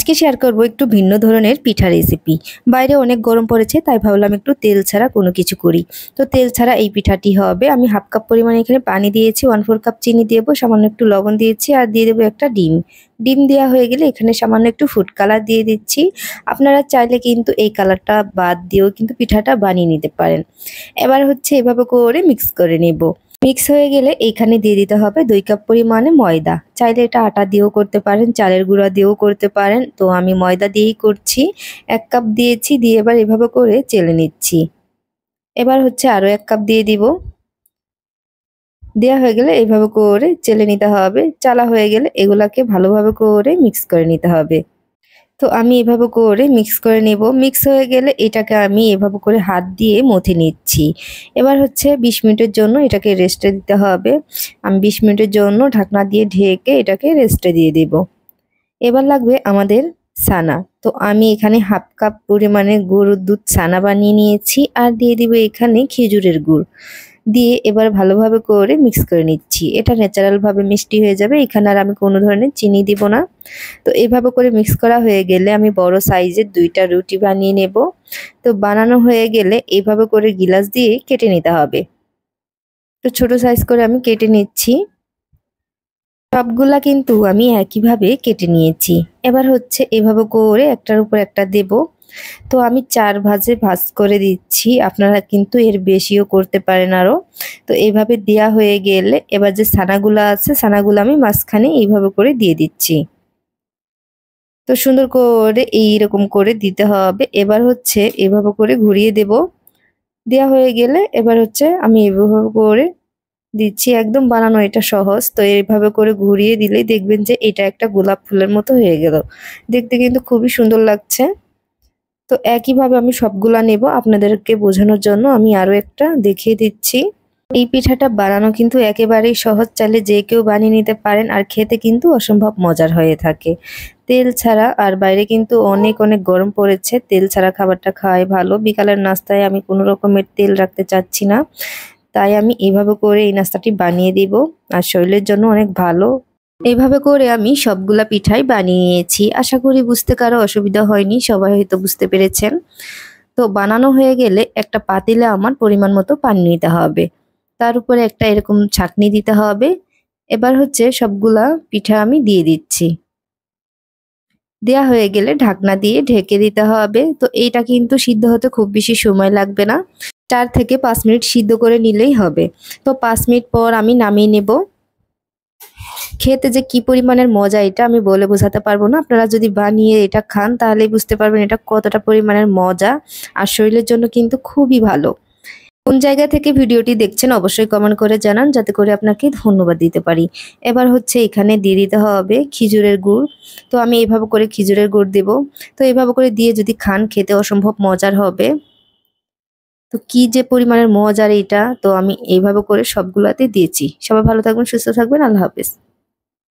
আজকে শেয়ার করব একটু ভিন্ন ধরনের পিঠা রেসিপি। বাইরে অনেক গরম পড়েছে, তাই ভাবলাম একটু তেল ছাড়া কোনো কিছু করি। তো তেল ছাড়া এই পিঠাটি হবে। আমি হাফ কাপ পরিমাণে এখানে পানি দিয়েছি, 1/4 কাপ চিনি দেবো, সামান্য একটু লবণ দিয়েছি আর দিয়ে দেবো একটা ডিম। ডিম দেওয়া হয়ে গেলে এখানে সামান্য একটু ফুড কালার দিয়ে দিচ্ছি। আপনারা চাইলে কিন্তু এই কালারটা বাদ দিয়েও কিন্তু পিঠাটা বানিয়ে নিতে পারেন। এবার হচ্ছে এভাবে করে মিক্স করে নেব। মিক্স হয়ে গেলে এইখানে দিয়ে দিতে হবে 2 কাপ পরিমাণে ময়দা। চাইলে এটা আটা দিয়েও করতে পারেন, চালের গুঁড়া দিয়েও করতে পারেন। তো আমি ময়দা দিয়েই করছি। 1 কাপ দিয়েছি, দিয়ে এবার এভাবে করে চেলে নিচ্ছি। এবার হচ্ছে আরও 1 কাপ দিয়ে দিব। দেওয়া হয়ে গেলে এইভাবে করে চেলে নিতে হবে। চালা হয়ে গেলে এগুলাকে ভালোভাবে করে মিক্স করে নিতে হবে। তো আমি এভাবে করে মিক্স করে নেব। মিক্স হয়ে গেলে এটাকে আমি এভাবে করে হাত দিয়ে মথে নিচ্ছি। এবার হচ্ছে 20 মিনিটের জন্য এটাকে রেস্টে দিতে হবে। আমি 20 মিনিটের জন্য ঢাকনা দিয়ে ঢেকে এটাকে রেস্টে দিয়ে দেব। এবার লাগবে আমাদের ছানা। তো আমি এখানে হাফ কাপ পরিমাণে গরুর দুধ ছানা বানিয়ে নিয়েছি আর দিয়ে দিব এখানে খেজুরের গুড়। দিয়ে এবার ভালোভাবে করে মিক্স করে নিচ্ছি। এটা ন্যাচারাল ভাবে মিষ্টি হয়ে যাবে। এখানে আর আমি কোনো ধরনের চিনি দিব না। তো এইভাবে করে মিক্স করা হয়ে গেলে আমি বড় সাইজের 2টা রুটি বানিয়ে নেব। তো বানানো হয়ে গেলে এইভাবে করে গিলাস দিয়ে কেটে নিতে হবে। তো ছোট সাইজ করে আমি কেটে নিচ্ছি। সবগুলা কিন্তু আমি একইভাবে কেটে নিয়েছি। এবার হচ্ছে এভাবে করে একটার উপর একটা দেব। তো আমি 4 ভাঁজে ভাঁজ করে দিচ্ছি। আপনারা কিন্তু এর বেশিও করতে পারেন আরো। তো এইভাবে দেয়া হয়ে গেলে এবার যে ছানাগুলো আছে, ছানাগুলো আমি মাঝখানে এইভাবে করে দিয়ে দিচ্ছি। তো সুন্দর করে এইরকম করে দিতে হবে। এবার হচ্ছে এভাবে করে ঘুরিয়ে দেব। দেয়া হয়ে গেলে এবার হচ্ছে আমি এভাবে করে দিচ্ছি। একদম বানানো এটা সহজ। তো এইভাবে করে ঘুরিয়ে দিলেই দেখবেন যে এটা একটা গোলাপ ফুলের মতো হয়ে গেল। দেখতে কিন্তু খুবই সুন্দর লাগছে। তো একইভাবে আমি সবগুলা নেব। আপনাদেরকে বোঝানোর জন্য আমি আরো একটা দেখিয়ে দিচ্ছি। এই পিঠাটা বানানো কিন্তু একেবারেই সহজ, চাইলে যে কেউ বানিয়ে নিতে পারেন আর খেতে কিন্তু অসম্ভব মজার হয়ে থাকে। তেল ছাড়া, আর বাইরে কিন্তু অনেক অনেক গরম পড়েছে, তেল ছাড়া খাবারটা খাওয়াই ভালো। বিকালের নাস্তায় আমি কোনো রকমের তেল রাখতে চাচ্ছি না, তাই আমি এইভাবে করে এই নাস্তাটি বানিয়ে দিব। আর শরীরের জন্য অনেক ভালো। এইভাবে করে আমি সবগুলা পিঠাই বানিয়ে নিয়েছি। আশা করি বুঝতে কারো অসুবিধা হয়নি, সবাই হয়তো বুঝতে পেরেছেন। তো বানানো হয়ে গেলে একটা পাতিলে আমার পরিমাণ মতো পানি নিতে হবে। তার উপরে একটা এরকম ছাঁকনি দিতে হবে। এবার হচ্ছে সবগুলা পিঠা আমি দিয়ে দিচ্ছি। দেয়া হয়ে গেলে ঢাকনা দিয়ে ঢেকে দিতে হবে। তো এইটা কিন্তু সিদ্ধ হতে খুব বেশি সময় লাগবে না, 4 থেকে 5 মিনিট সিদ্ধ করে নিলেই হবে। তো 5 মিনিট পর আমি নামিয়ে নেব। খেতে যে কি পরিমাণের মজা এটা আমি বলে বোঝাতে পারবো না। আপনারা যদি বানিয়ে এটা খান তাহলেই বুঝতে পারবেন এটা কতটা পরিমাণের মজা, আর শরীরের জন্য কিন্তু খুবই ভালো। কোন জায়গা থেকে ভিডিওটি দেখছেন অবশ্যই কমেন্ট করে জানান, যাতে করে আপনাকে ধন্যবাদ দিতে পারি। এবার হচ্ছে এখানে দিয়ে দিতে হবে খেজুরের গুড়। তো আমি এইভাবে করে খেজুরের গুড় দেব। তো এইভাবে করে দিয়ে যদি খান খেতে অসম্ভব মজার হবে। তো কি যে পরিমাণের মজার এটা, তো আমি এইভাবে করে সবগুলাতে দিয়েছি। সবাই ভালো থাকবেন, সুস্থ থাকবেন। আল্লাহ হাফেজ।